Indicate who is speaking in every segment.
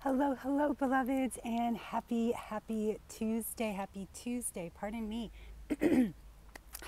Speaker 1: Hello, hello, beloveds, and happy Tuesday, pardon me.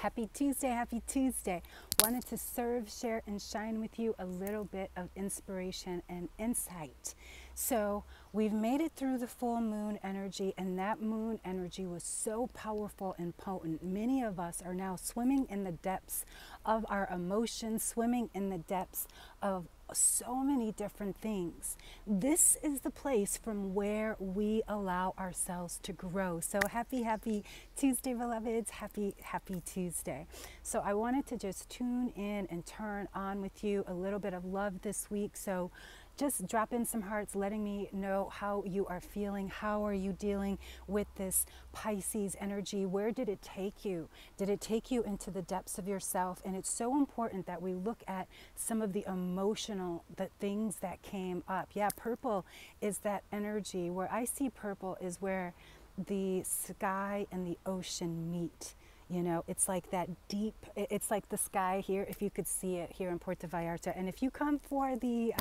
Speaker 1: Happy Tuesday, happy Tuesday. Wanted to serve, share, and shine with you a little bit of inspiration and insight. So, we've made it through the full moon energy, and that moon energy was so powerful and potent. Many of us are now swimming in the depths of our emotions, swimming in the depths of so many different things. This is the place from where we allow ourselves to grow. So happy Tuesday, beloveds. Happy Tuesday. So I wanted to just tune in and turn on with you a little bit of love this week. So just drop in some hearts letting me know how you are feeling. How are you dealing with this Pisces energy? Where did it take you? Did it take you into the depths of yourself? And it's so important that we look at some of the emotional, the things that came up. Yeah, purple is that energy. Where I see purple is where the sky and the ocean meet. You know, it's like that deep, it's like the sky here, if you could see it here in Puerto Vallarta. And if you come for the,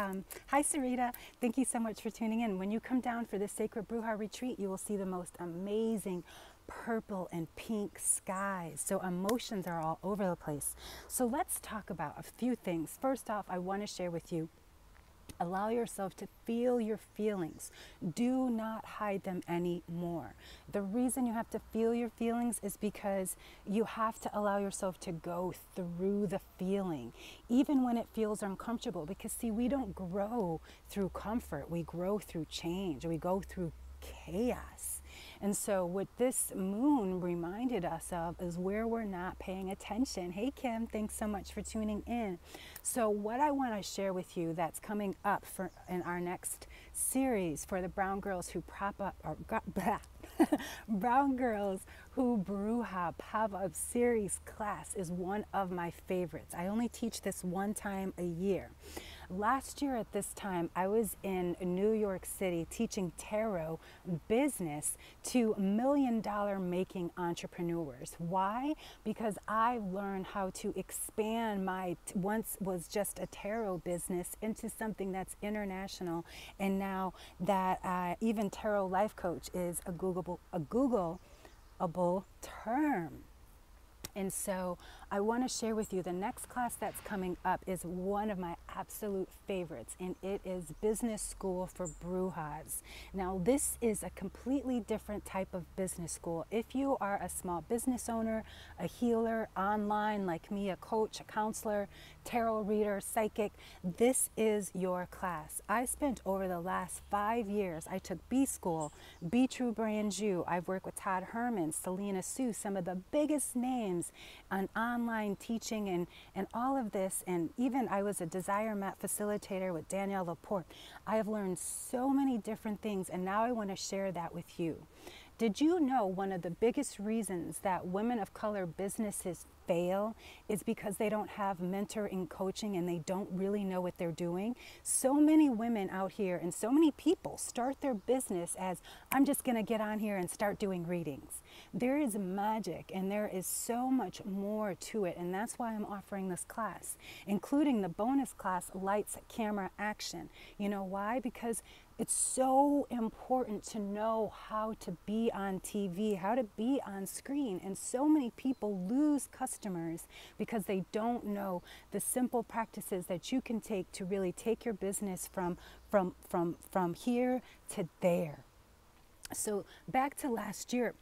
Speaker 1: hi Sarita, thank you so much for tuning in. When you come down for the Sacred Bruja Retreat, you will see the most amazing purple and pink skies. So emotions are all over the place. So let's talk about a few things. First off, I want to share with you, allow yourself to feel your feelings. Do not hide them anymore. The reason you have to feel your feelings is because you have to allow yourself to go through the feeling, even when it feels uncomfortable. Because see, we don't grow through comfort. We grow through change. We go through chaos. And so what this moon reminded us of is where we're not paying attention. Hey Kim, thanks so much for tuning in. So what I want to share with you that's coming up for in our next series for the brown girls who prop up or brown girls who Bruja pop-up series class is one of my favorites. I only teach this one time a year. Last year at this time, I was in New York City teaching tarot business to million-dollar making entrepreneurs. Why? Because I learned how to expand my once was just a tarot business into something that's international, and now that even tarot life coach is a Googleable term. And so I want to share with you the next class that's coming up is one of my absolute favorites, and it is Business School for Brujas. Now, this is a completely different type of business school. If you are a small business owner, a healer, online like me, a coach, a counselor, tarot reader, psychic, this is your class. I spent over the last 5 years, I took B School, Be True Brand You. I've worked with Todd Herman, Selena Sue, some of the biggest names on online teaching and all of this. And even I was a Desire Map facilitator with Danielle Laporte. I have learned so many different things, and now I want to share that with you. Did you know one of the biggest reasons that women of color businesses fail is because they don't have mentor and coaching, and they don't really know what they're doing? So many women out here and so many people start their business as, I'm just going to get on here and start doing readings. There is magic, and there is so much more to it, and that's why I'm offering this class, including the bonus class, Lights, Camera, Action. You know why? Because it's so important to know how to be on TV, how to be on screen. And so many people lose customers because they don't know the simple practices that you can take to really take your business from here to there. So back to last year,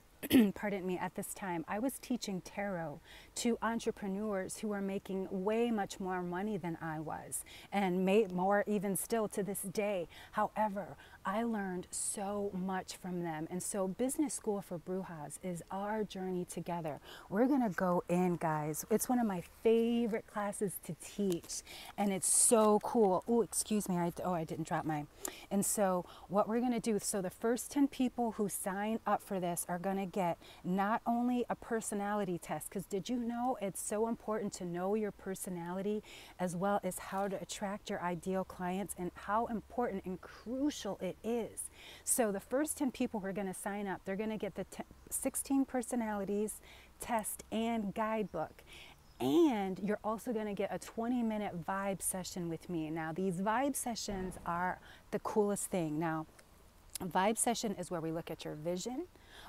Speaker 1: pardon me, at this time, I was teaching tarot to entrepreneurs who were making way much more money than I was, and made more even still to this day. However, I learned so much from them. And so Business School for Brujas is our journey together. We're going to go in, guys. It's one of my favorite classes to teach, and it's so cool. Oh, excuse me. I didn't drop mine. And so what we're going to do, so the first 10 people who sign up for this are going to get not only a personality test, because did you know it's so important to know your personality as well as how to attract your ideal clients, and how important and crucial it is. So the first 10 people who are going to sign up, they're going to get the 16 personalities test and guidebook. And you're also going to get a 20-minute vibe session with me. Now, these vibe sessions are the coolest thing. Now, Vibe session is where we look at your vision,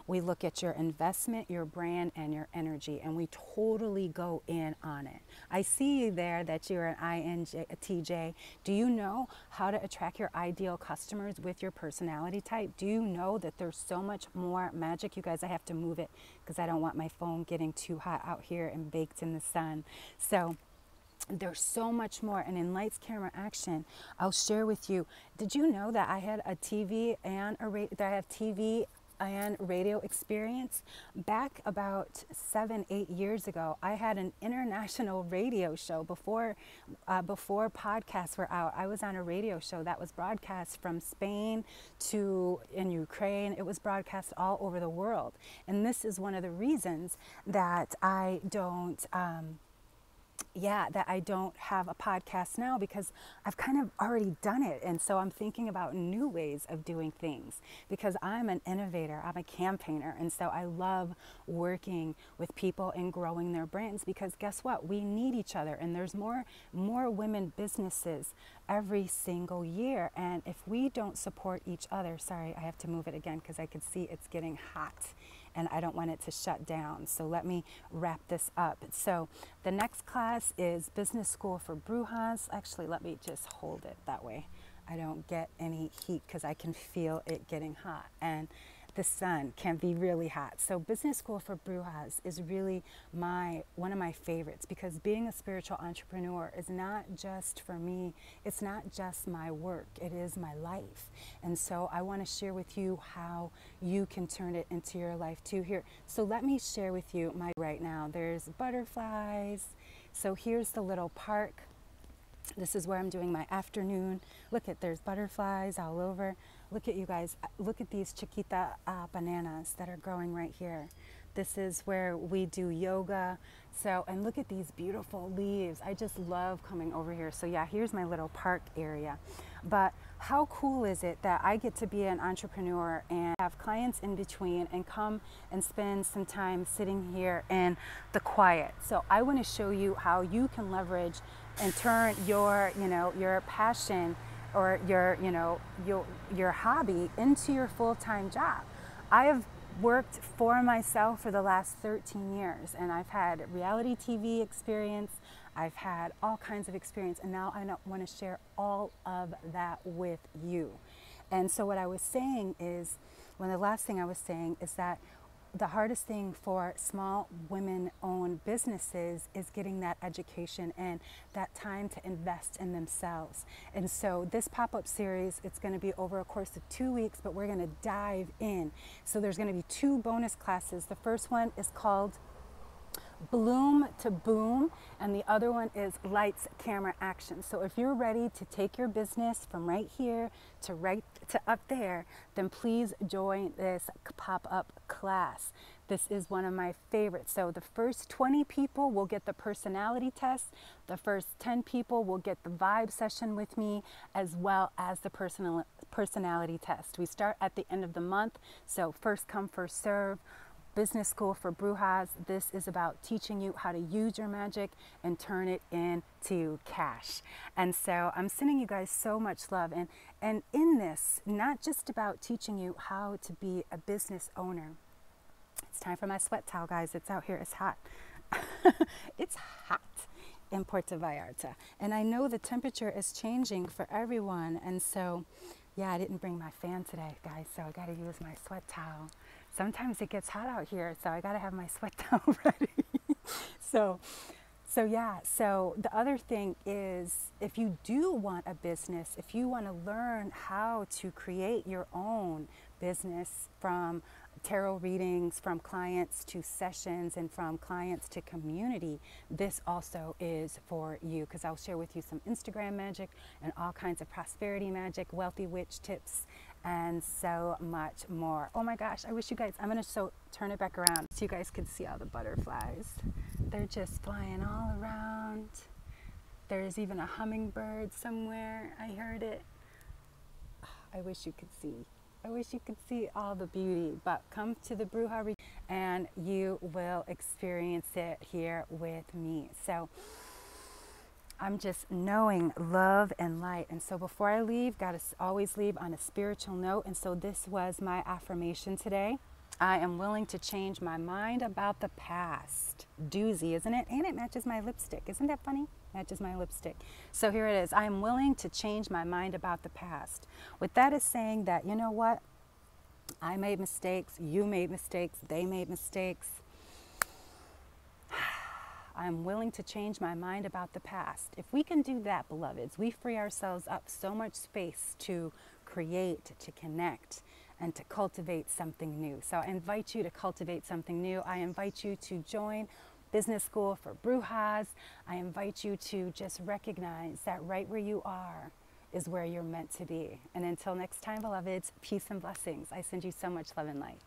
Speaker 1: we look at your investment, your brand, and your energy, and we totally go in on it. I see you there that you're an INTJ. Do you know how to attract your ideal customers with your personality type? Do you know that there's so much more magic? You guys, I have to move it because I don't want my phone getting too hot out here and baked in the sun. So there's so much more. And in lights, camera, action, I'll share with you. Did you know that I had a TV and that I have TV and radio experience? Back about 7-8 years ago, I had an international radio show before podcasts were out. I was on a radio show that was broadcast from Spain to in Ukraine. It was broadcast all over the world. And this is one of the reasons that I don't have a podcast now, because I've kind of already done it. And so I'm thinking about new ways of doing things, because I'm an innovator, I'm a campaigner. And so I love working with people and growing their brands, because guess what? We need each other. And there's more women businesses every single year. And if we don't support each other, sorry, I have to move it again because I can see it's getting hot and I don't want it to shut down. So let me wrap this up. So the next class is Business School for Brujas. Actually, let me just hold it that way. I don't get any heat because I can feel it getting hot. And the sun can be really hot. So Business School for Brujas is really one of my favorites, because being a spiritual entrepreneur is not just for me. It's not just my work. It is my life. And so I want to share with you how you can turn it into your life too here. So let me share with you right now. There's butterflies. So here's the little park. This is where I'm doing my afternoon. Look there's butterflies all over. Look at you guys, look at these chiquita bananas that are growing right here. This is where we do yoga. So, and look at these beautiful leaves. I just love coming over here. So yeah, here's my little park area. But how cool is it that I get to be an entrepreneur and have clients in between and come and spend some time sitting here in the quiet. So I want to show you how you can leverage and turn your passion or your hobby into your full-time job. I have worked for myself for the last 13 years, and I've had reality TV experience, I've had all kinds of experience, and now I want to share all of that with you. And so what I was saying is, the last thing I was saying is that the hardest thing for small women-owned businesses is getting that education and that time to invest in themselves. And so this pop-up series, it's going to be over a course of 2 weeks, but we're going to dive in. So there's going to be 2 bonus classes. The first one is called Bloom to Boom, and the other one is Lights, Camera, Action. So if you're ready to take your business from right here to up there, then please join this pop-up class. This is one of my favorites. So the first 20 people will get the personality test. The first 10 people will get the vibe session with me, as well as the personality test. We start at the end of the month, so first come, first serve. Business School for Brujas. This is about teaching you how to use your magic and turn it into cash. And so I'm sending you guys so much love. And in this, not just about teaching you how to be a business owner. It's time for my sweat towel, guys. It's out here. It's hot. It's hot in Puerto Vallarta. And I know the temperature is changing for everyone. And so, yeah, I didn't bring my fan today, guys. So I got to use my sweat towel. Sometimes it gets hot out here, so I gotta have my sweat towel ready. So the other thing is, if you do want a business, if you want to learn how to create your own business, from tarot readings, from clients to sessions, and from clients to community, this also is for you, because I'll share with you some Instagram magic and all kinds of prosperity magic, wealthy witch tips, and so much more. Oh my gosh, I wish you guys, I'm going to turn it back around so you guys can see all the butterflies. They're just flying all around. There's even a hummingbird somewhere. I heard it. I wish you could see. I wish you could see all the beauty, but come to the Bruja and you will experience it here with me. So I'm just knowing love and light. And so before I leave, got to always leave on a spiritual note. And so this was my affirmation today. I am willing to change my mind about the past. Doozy, isn't it? And it matches my lipstick. Isn't that funny? Matches my lipstick. So here it is. I am willing to change my mind about the past. What that is saying that, you know what? I made mistakes. You made mistakes. They made mistakes. I'm willing to change my mind about the past. If we can do that, beloveds, we free ourselves up so much space to create, to connect, and to cultivate something new. So I invite you to cultivate something new. I invite you to join Business School for Brujas. I invite you to just recognize that right where you are is where you're meant to be. And until next time, beloveds, peace and blessings. I send you so much love and light.